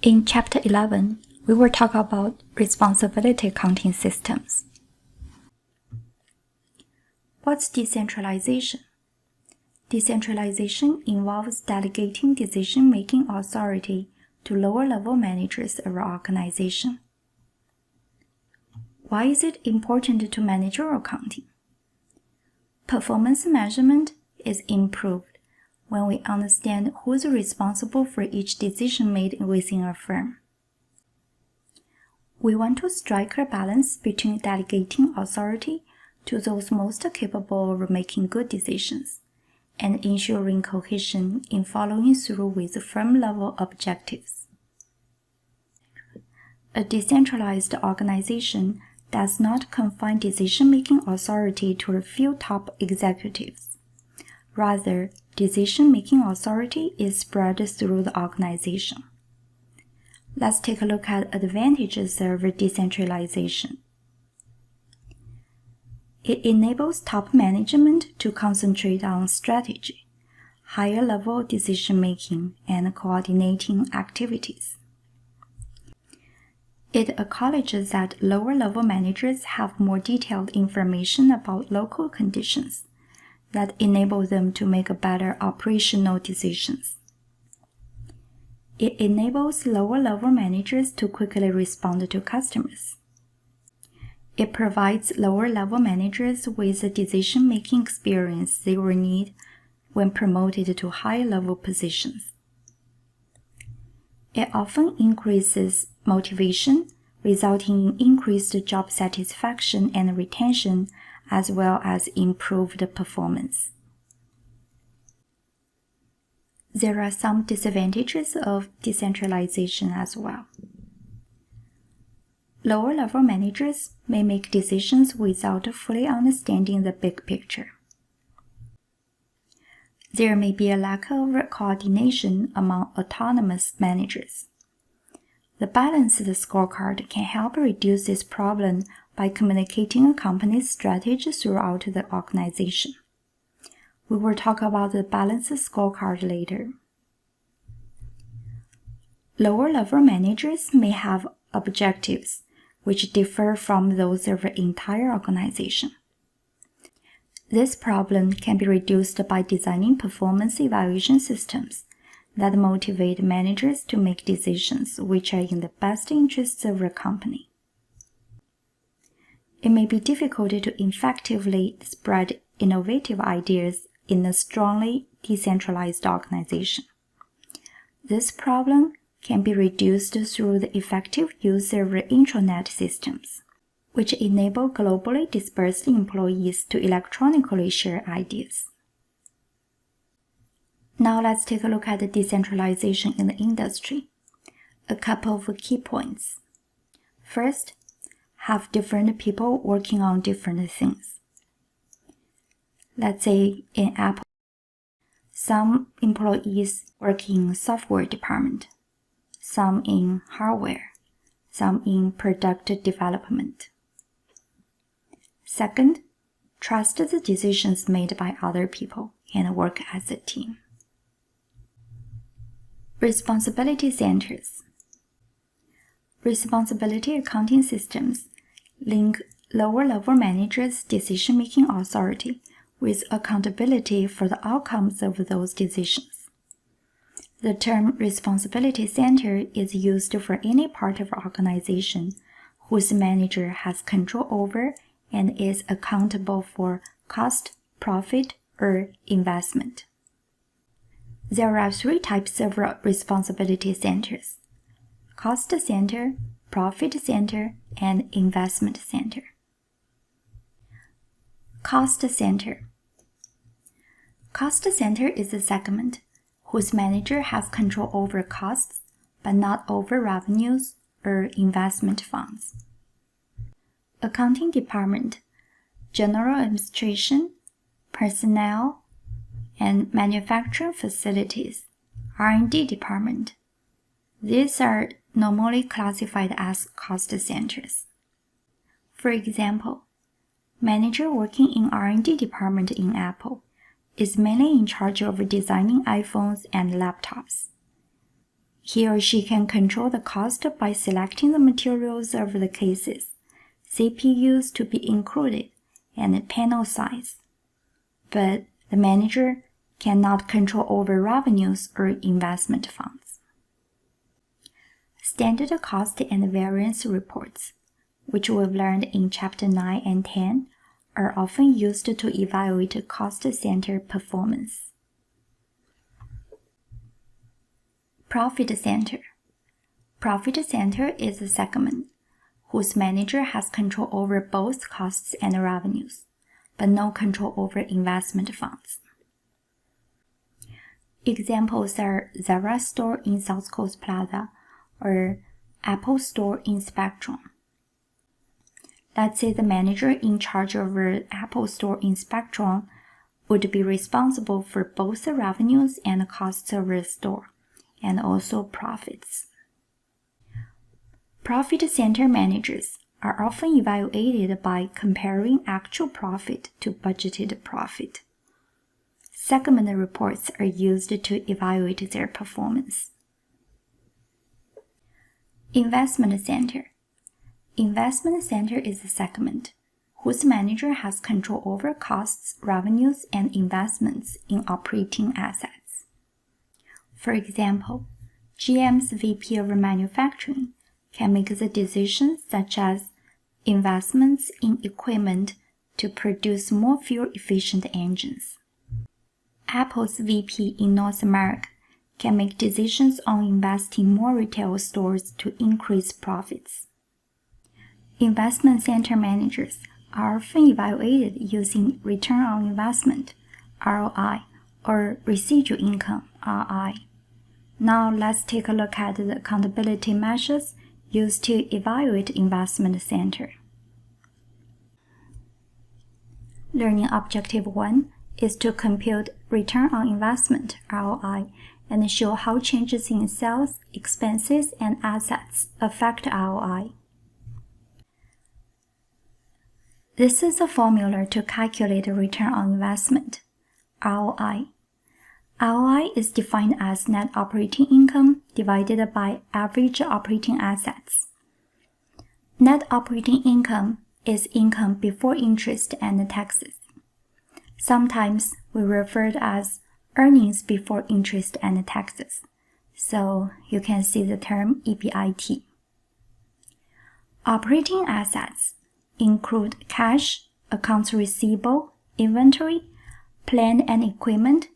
In Chapter 11, we will talk about responsibility accounting systems. What's decentralization? Decentralization involves delegating decision-making authority to lower-level managers of an organization. Why is it important to managerial accounting? Performance measurement is improved when we understand who is responsible for each decision made within a firm. We want to strike a balance between delegating authority to those most capable of making good decisions and ensuring cohesion in following through with firm-level objectives. A decentralized organization does not confine decision-making authority to a few top executives. Rather, decision-making authority is spread through the organization. Let's take a look at advantages of decentralization. It enables top management to concentrate on strategy, higher-level decision-making, and coordinating activities. It acknowledges that lower-level managers have more detailed information about local conditions that enable them to make better operational decisions. It enables lower-level managers to quickly respond to customers. It provides lower-level managers with the decision-making experience they will need when promoted to higher-level positions. It often increases motivation, resulting in increased job satisfaction and retention, as well as improved performance. There are some disadvantages of decentralization as well. Lower-level managers may make decisions without fully understanding the big picture. There may be a lack of coordination among autonomous managers. The balanced scorecard can help reduce this problem by communicating a company's strategy throughout the organization. We will talk about the balanced scorecard later. Lower-level managers may have objectives which differ from those of the entire organization. This problem can be reduced by designing performance evaluation systems that motivate managers to make decisions which are in the best interests of the company. It may be difficult to effectively spread innovative ideas in a strongly decentralized organization. This problem can be reduced through the effective use of intranet systems, which enable globally dispersed employees to electronically share ideas. Now let's take a look at the decentralization in the industry. A couple of key points. First, have different people working on different things. Let's say in Apple, some employees work in software department, some in hardware, some in product development. Second, trust the decisions made by other people and work as a team. Responsibility centers. Responsibility accounting systems link lower-level managers' decision-making authority with accountability for the outcomes of those decisions. The term responsibility center is used for any part of an organization whose manager has control over and is accountable for cost, profit, or investment. There are three types of responsibility centers: cost center, profit center, and investment center. Cost center. Cost center is a segment whose manager has control over costs, but not over revenues or investment funds. Accounting department, general administration, personnel, and manufacturing facilities, R&D department. These are normally classified as cost centers. For example, manager working in R&D department in Apple is mainly in charge of designing iPhones and laptops. He or she can control the cost by selecting the materials of the cases, CPUs to be included, and panel size. But the manager cannot control over revenues or investment funds. Standard cost and variance reports, which we've learned in Chapter 9 and 10, are often used to evaluate cost center performance. Profit center. Profit center is a segment whose manager has control over both costs and revenues, but no control over investment funds. Examples are Zara store in South Coast Plaza or Apple store in Spectrum. Let's say the manager in charge of the Apple store in Spectrum would be responsible for both the revenues and costs of the store, and also profits. Profit center managers are often evaluated by comparing actual profit to budgeted profit. Segment reports are used to evaluate their performance. Investment center. Investment center is a segment whose manager has control over costs, revenues, and investments in operating assets. For example, GM's VP of manufacturing can make the decisions such as investments in equipment to produce more fuel-efficient engines. Apple's VP in North America can make decisions on investing more retail stores to increase profits. Investment center managers are often evaluated using return on investment, ROI, or residual income, RI. Now let's take a look at the accountability measures used to evaluate investment center. Learning Objective 1 is to compute return on investment, ROI, and show how changes in sales, expenses, and assets affect ROI. This is a formula to calculate return on investment, ROI. ROI is defined as net operating income divided by average operating assets. Net operating income is income before interest and taxes. Sometimes we refer to as earnings before interest and taxes, so you can see the term EBIT. Operating assets include cash, accounts receivable, inventory, plant and equipment,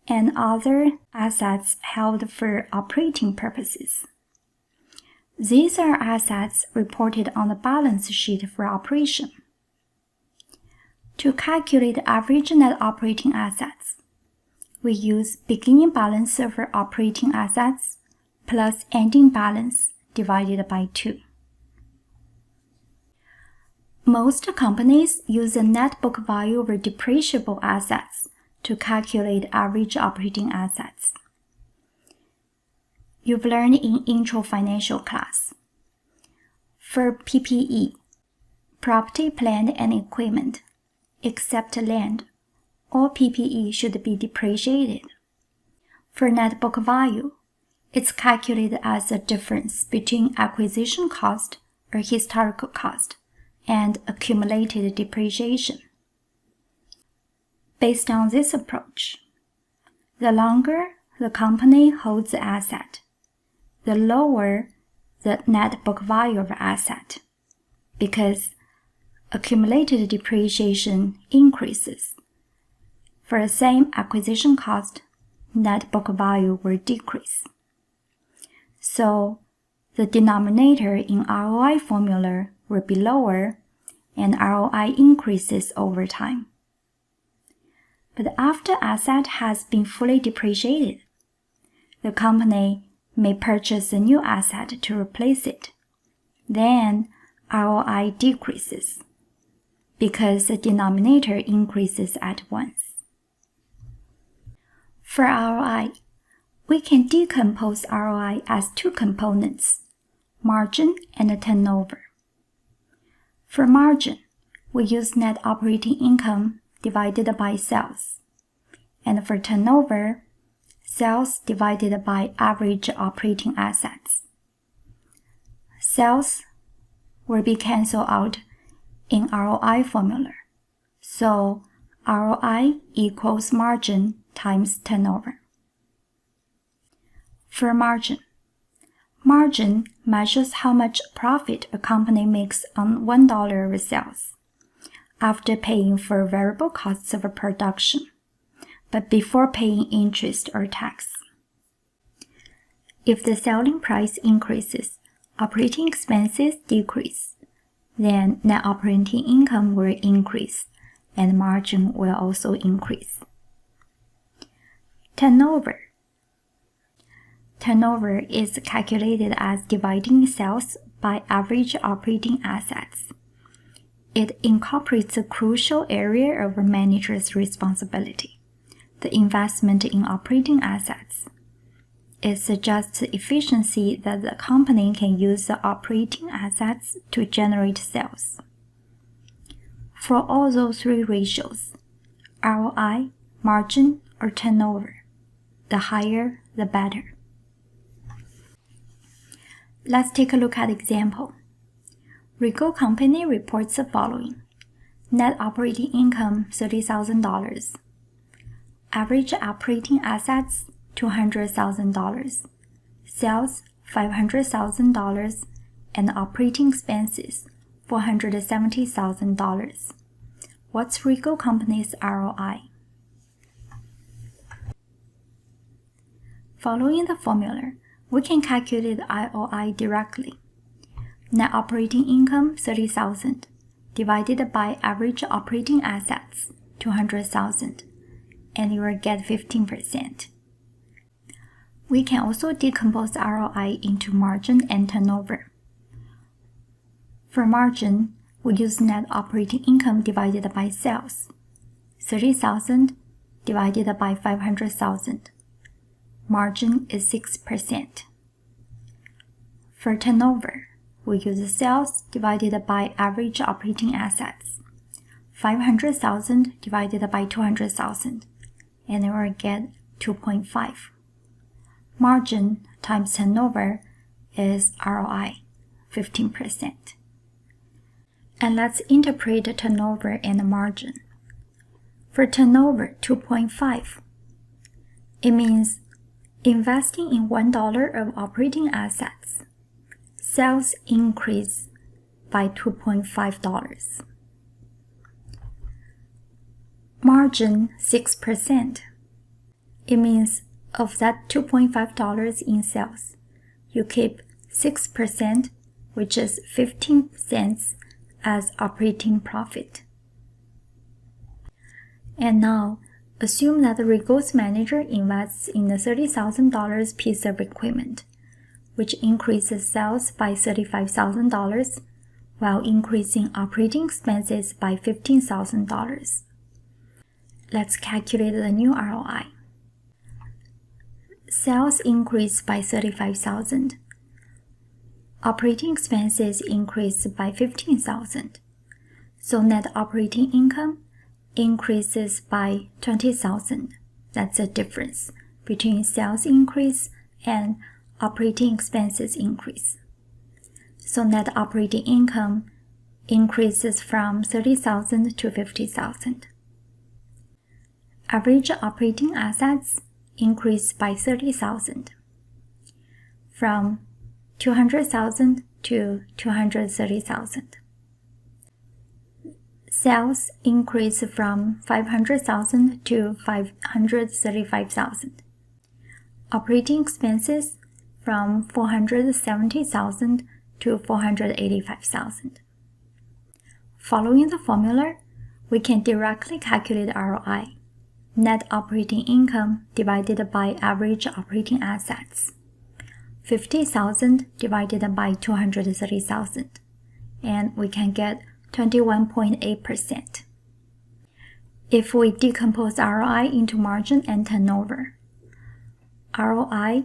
and other assets held for operating purposes. These are assets reported on the balance sheet for operation. To calculate average net operating assets, we use beginning balance of operating assets plus ending balance divided by 2. Most companies use the net book value over depreciable assets to calculate average operating assets. You've learned in intro financial class. For PPE, property, plant, and equipment, except land, all PPE should be depreciated. For net book value, it's calculated as a difference between acquisition cost or historical cost and accumulated depreciation. Based on this approach, the longer the company holds the asset, the lower the net book value of the asset, because accumulated depreciation increases. For the same acquisition cost, net book value will decrease. So, the denominator in ROI formula will be lower and ROI increases over time. But after asset has been fully depreciated, the company may purchase a new asset to replace it. Then ROI decreases because the denominator increases at once. For ROI, we can decompose ROI as 2 components, margin and turnover. For margin, we use net operating income divided by sales. And for turnover, sales divided by average operating assets. Sales will be cancelled out in ROI formula. So ROI equals margin times turnover. For margin, margin measures how much profit a company makes on $1 of sales after paying for variable costs of production, but before paying interest or tax. If the selling price increases, operating expenses decrease, then net operating income will increase and margin will also increase. Turnover. Turnover is calculated as dividing sales by average operating assets. It incorporates a crucial area of a manager's responsibility, the investment in operating assets. It suggests efficiency that the company can use the operating assets to generate sales. For all those three ratios, ROI, margin, or turnover, the higher the better. Let's take a look at example. Rico Company reports the following. Net operating income $30,000. Average operating assets $200,000. Sales $500,000 and operating expenses $470,000. What's Rico Company's ROI? Following the formula, we can calculate ROI directly. Net operating income $30,000 divided by average operating assets $200,000, and you will get 15%. We can also decompose ROI into margin and turnover. For margin, we use net operating income divided by sales. 30,000 divided by 500,000. Margin is 6%. For turnover, we use sales divided by average operating assets. 500,000 divided by 200,000, and we will get 2.5. Margin times turnover is ROI, 15%. And let's interpret turnover and margin. For turnover, 2.5, it means investing in $1 of operating assets, sales increase by $2.5. Margin 6%. It means of that $2.5 in sales, you keep 6%, which is 15 cents, as operating profit. And now, assume that the Rico's manager invests in a $30,000 piece of equipment, which increases sales by $35,000 while increasing operating expenses by $15,000. Let's calculate the new ROI. Sales increased by $35,000. Operating expenses increased by $15,000. So net operating income increases by $20,000. That's the difference between sales increase and operating expenses increase. So net operating income increases from $30,000 to $50,000. Average operating assets increased by $30,000 from $200,000 to $230,000. Sales increased from $500,000 to $535,000. Operating expenses from $470,000 to $485,000. Following the formula, we can directly calculate ROI. Net operating income divided by average operating assets. 50,000 divided by 230,000, and we can get 21.8%. If we decompose ROI into margin and turnover, ROI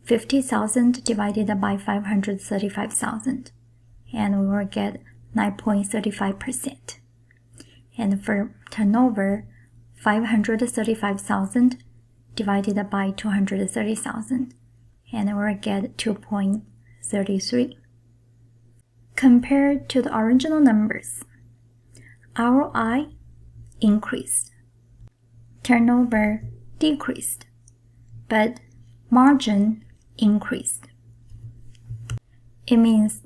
50,000 divided by 535,000, and we will get 9.35%. And for turnover, 535,000 divided by 230,000, and we'll get 2.33. Compared to the original numbers, ROI increased, turnover decreased, but margin increased. It means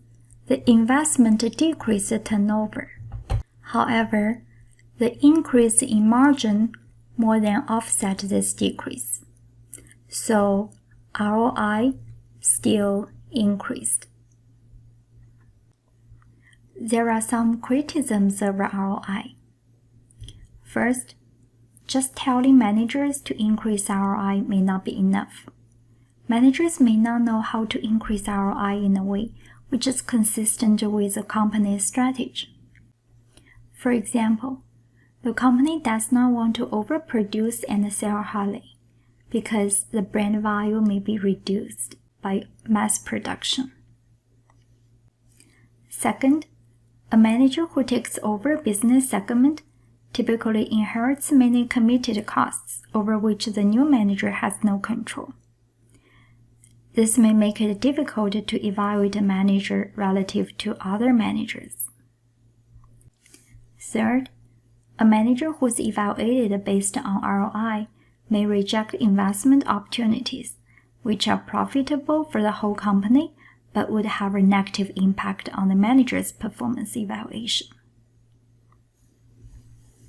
the investment decreased the turnover. However, the increase in margin more than offset this decrease. So ROI still increased. There are some criticisms of ROI. First, just telling managers to increase ROI may not be enough. Managers may not know how to increase ROI in a way which is consistent with the company's strategy. For example, the company does not want to overproduce and sell Harley because the brand value may be reduced by mass production. Second, a manager who takes over a business segment typically inherits many committed costs over which the new manager has no control. This may make it difficult to evaluate a manager relative to other managers. Third, a manager who is evaluated based on ROI may reject investment opportunities, which are profitable for the whole company but would have a negative impact on the manager's performance evaluation.